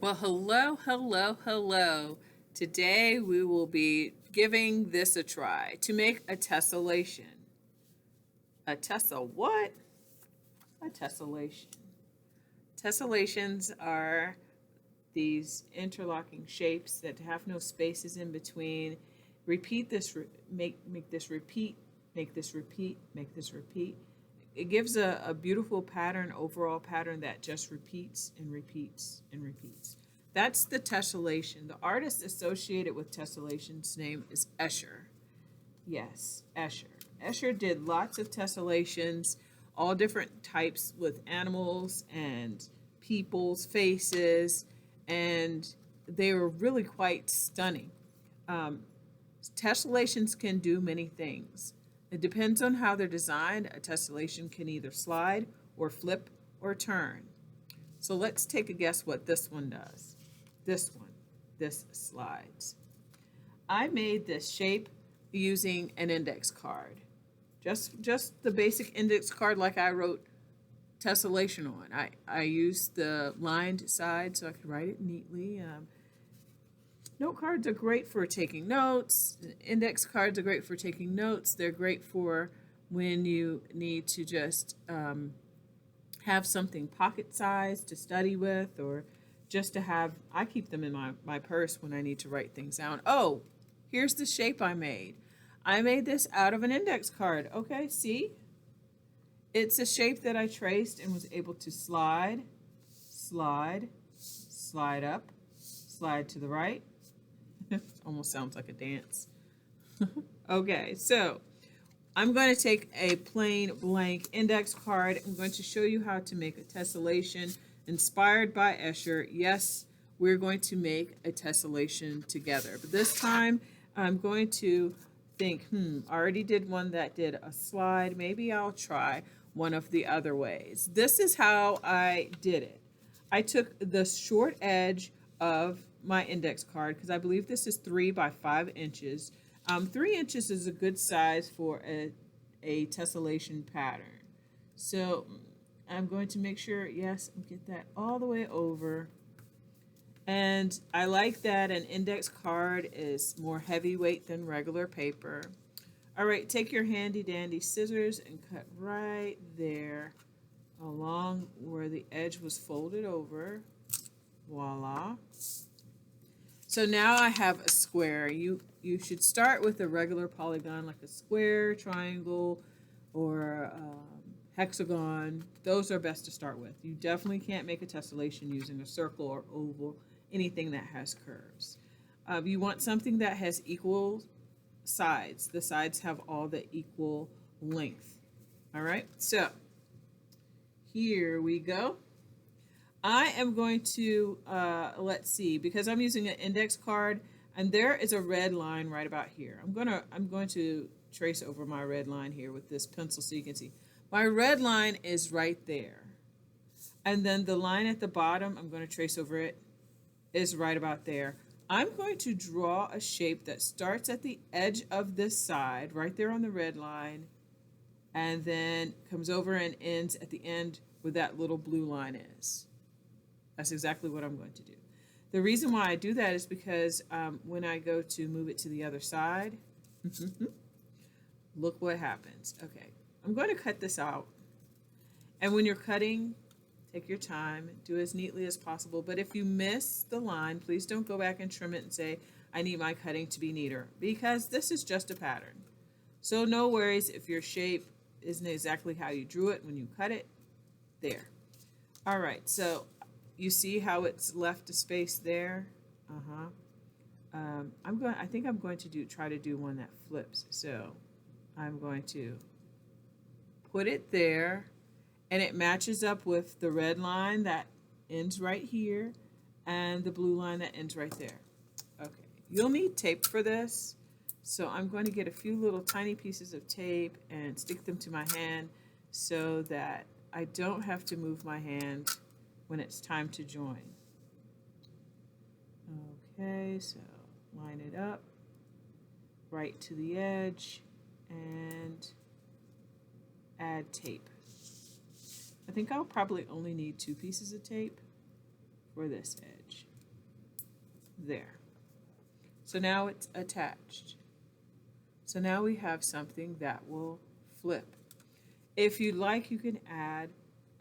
Well, hello, hello, hello. Today we will be giving this a try to make a tessellation. A tessel what? A tessellation. Tessellations are these interlocking shapes that have no spaces in between. Repeat this, make this repeat, make this repeat, make this repeat. It gives a beautiful pattern, overall pattern that just repeats and repeats and repeats. That's the tessellation. The artist associated with tessellation's name is Escher. Yes, Escher. Escher did lots of tessellations, all different types with animals and people's faces, and they were really quite stunning. Um, Tessellations can do many things. It depends on how they're designed. A tessellation can either slide or flip or turn. So let's take a guess what this one does. This slides. I made this shape using an index card. Just the basic index card like I wrote tessellation on. I used the lined side so I could write it neatly. Note cards are great for taking notes. Index cards are great for taking notes. They're great for when you need to just have something pocket sized to study with, or just to have. I keep them in my purse when I need to write things down. Oh, here's the shape I made. I made this out of an index card. Okay, see? It's a shape that I traced and was able to slide, slide, slide up, slide to the right. Almost sounds like a dance. Okay, so I'm going to take a plain blank index card. I'm going to show you how to make a tessellation inspired by Escher. Yes, we're going to make a tessellation together. But this time I'm going to think, I already did one that did a slide. Maybe I'll try one of the other ways. This is how I did it. I took the short edge of my index card, because I believe this is 3 by 5 inches. 3 inches is a good size for a tessellation pattern. So I'm going to make sure, yes, get that all the way over. And I like that an index card is more heavyweight than regular paper. All right, take your handy dandy scissors and cut right there along where the edge was folded over. Voila. So now I have a square. You should start with a regular polygon like a square, triangle, or hexagon. Those are best to start with. You definitely can't make a tessellation using a circle or oval, anything that has curves. You want something that has equal sides. The sides have all the equal length. All right, so here we go. I am going to, let's see, because I'm using an index card and there is a red line right about here. I'm going to trace over my red line here with this pencil so you can see. My red line is right there. And then the line at the bottom, I'm going to trace over it, is right about there. I'm going to draw a shape that starts at the edge of this side, right there on the red line, and then comes over and ends at the end where that little blue line is. That's exactly what I'm going to do. The reason why I do that is because when I go to move it to the other side, look what happens. Okay, I'm going to cut this out. And when you're cutting, take your time, do as neatly as possible. But if you miss the line, please don't go back and trim it and say, I need my cutting to be neater, because this is just a pattern. So no worries if your shape isn't exactly how you drew it when you cut it. There. All right, so you see how it's left a space there? I think I'm going to try to do one that flips. So I'm going to put it there, and it matches up with the red line that ends right here and the blue line that ends right there. Okay, you'll need tape for this. So I'm going to get a few little tiny pieces of tape and stick them to my hand so that I don't have to move my hand when it's time to join. Okay, so line it up right to the edge and add tape. I think I'll probably only need 2 pieces of tape for this edge. There. So now it's attached. So now we have something that will flip. If you'd like, you can add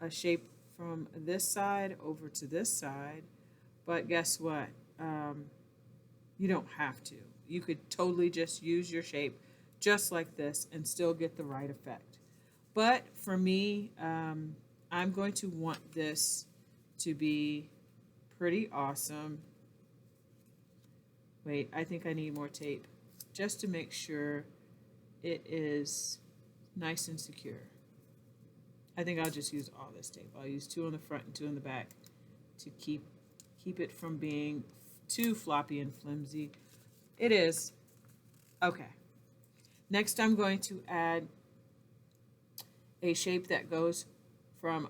a shape from this side over to this side, but guess what? You don't have to. You could totally just use your shape just like this and still get the right effect. But for me, I'm going to want this to be pretty awesome. Wait, I think I need more tape just to make sure it is nice and secure. I think I'll just use all this tape. I'll use 2 on the front and 2 on the back to keep it from being too floppy and flimsy. It is. Okay. Next, I'm going to add a shape that goes from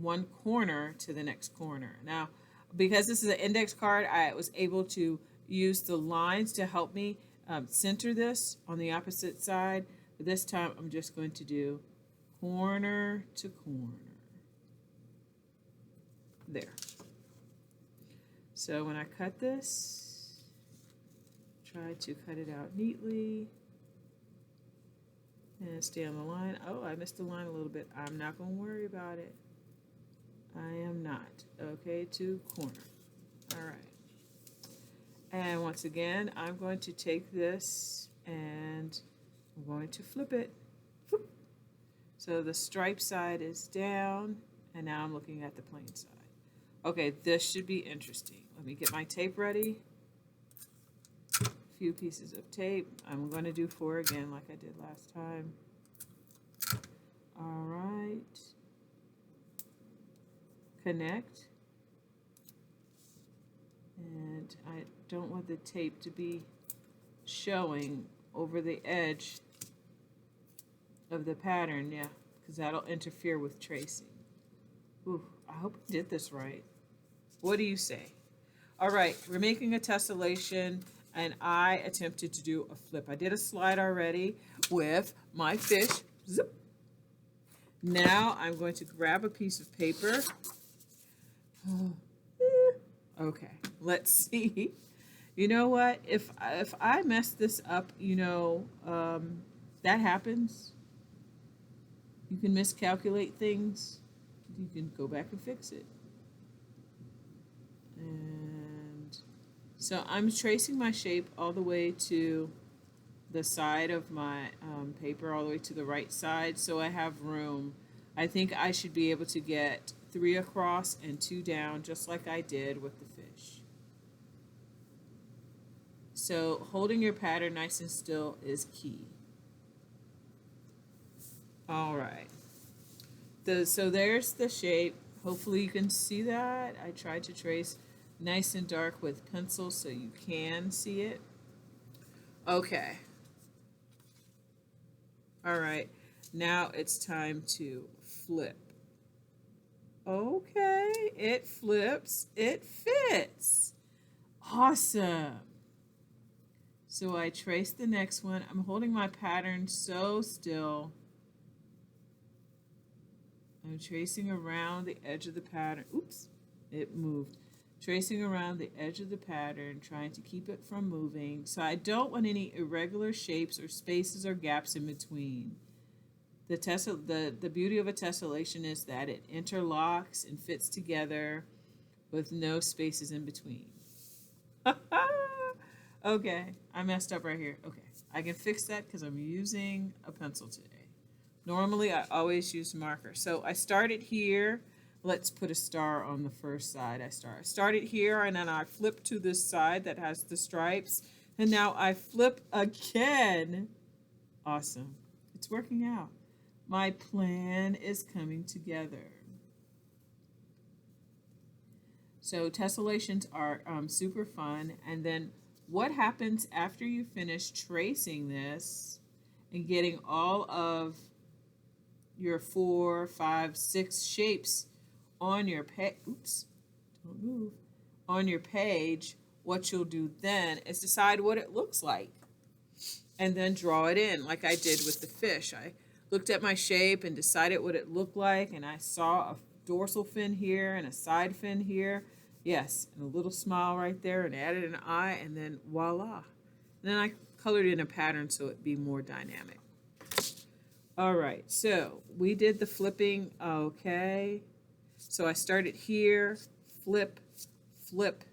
one corner to the next corner. Now, because this is an index card, I was able to use the lines to help me center this on the opposite side. But this time, I'm just going to do corner to corner. There. So when I cut this, try to cut it out neatly and stay on the line. Oh, I missed the line a little bit. I'm not going to worry about it. I am not. Okay, to corner. All right. And once again, I'm going to take this and I'm going to flip it. So the stripe side is down, and now I'm looking at the plain side. Okay, this should be interesting. Let me get my tape ready. A few pieces of tape. I'm going to do 4 again like I did last time. All right. Connect. And I don't want the tape to be showing over the edge of the pattern, yeah, because that'll interfere with tracing. Ooh, I hope I did this right. What do you say? All right, we're making a tessellation, and I attempted to do a flip. I did a slide already with my fish. Zip. Now I'm going to grab a piece of paper. Okay, let's see. You know what? If I mess this up, you know, that happens. You can miscalculate things. You can go back and fix it. And so I'm tracing my shape all the way to the side of my paper, all the way to the right side, so I have room. I think I should be able to get 3 across and 2 down, just like I did with the fish. So holding your pattern nice and still is key. All right. So there's the shape. Hopefully you can see that. I tried to trace nice and dark with pencil so you can see it. Okay. All right. Now it's time to flip. Okay, it flips. It fits. Awesome. So I trace the next one. I'm holding my pattern so still. I'm tracing around the edge of the pattern. Oops, it moved. Tracing around the edge of the pattern, trying to keep it from moving. So I don't want any irregular shapes or spaces or gaps in between. The beauty of a tessellation is that it interlocks and fits together with no spaces in between. Okay, I messed up right here. Okay, I can fix that because I'm using a pencil today. Normally, I always use marker. So I started here. Let's put a star on the first side. I started here, and then I flip to this side that has the stripes. And now I flip again. Awesome. It's working out. My plan is coming together. So tessellations are super fun. And then what happens after you finish tracing this and getting all of your 4, 5, 6 shapes on your on your page, what you'll do then is decide what it looks like and then draw it in like I did with the fish. I looked at my shape and decided what it looked like, and I saw a dorsal fin here and a side fin here, Yes, and a little smile right there and added an eye and then voila. And then I colored in a pattern so it'd be more dynamic. All right, so we did the flipping, okay. So I started here, flip, flip.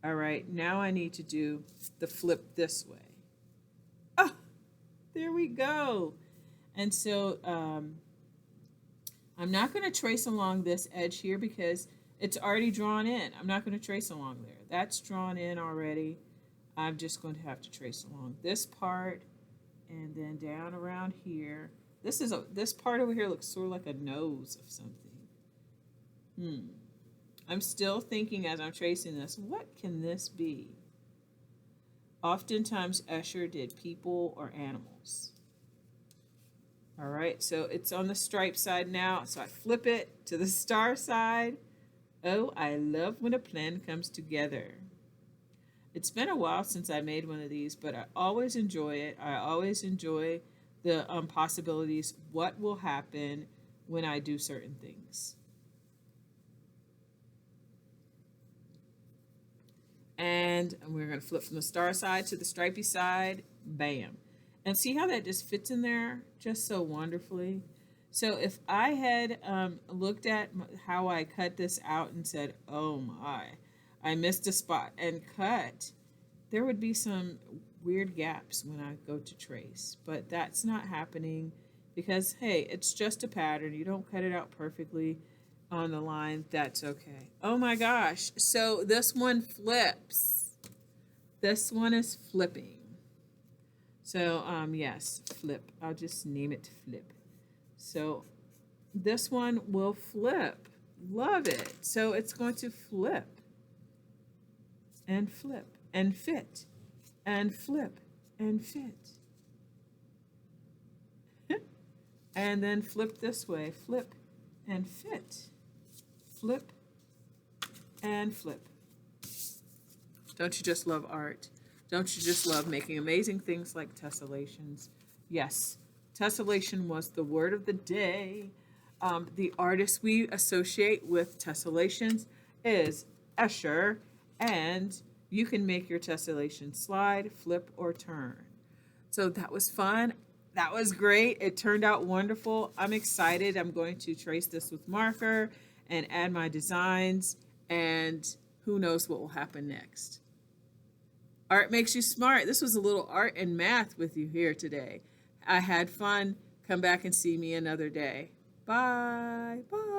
All right, now I need to do the flip this way. Oh, there we go. And so I'm not going to trace along this edge here because it's already drawn in. I'm not going to trace along there. That's drawn in already. I'm just going to have to trace along this part and then down around here. This part over here looks sort of like a nose of something. I'm still thinking as I'm tracing this, what can this be? Oftentimes Escher did people or animals. All right, so it's on the stripe side now. So I flip it to the star side. Oh, I love when a plan comes together. It's been a while since I made one of these, but I always enjoy it. I always enjoy the possibilities. What will happen when I do certain things? And we're going to flip from the star side to the stripy side. Bam. And see how that just fits in there just so wonderfully? So if I had looked at how I cut this out and said, oh my, I missed a spot and cut, there would be some weird gaps when I go to trace. But that's not happening because, hey, it's just a pattern. You don't cut it out perfectly on the line. That's okay. Oh my gosh. So this one flips. This one is flipping. So, yes, flip. I'll just name it flip. So this one will flip. Love it. So it's going to flip and flip and fit and flip and fit. And then flip this way. Flip and fit. Flip and flip. Don't you just love art? Don't you just love making amazing things like tessellations? Yes, tessellation was the word of the day. The artist we associate with tessellations is Escher, and you can make your tessellation slide, flip, or turn. So that was fun. That was great. It turned out wonderful. I'm excited. I'm going to trace this with marker and add my designs, and who knows what will happen next. Art makes you smart. This was a little art and math with you here today. I had fun. Come back and see me another day. Bye. Bye.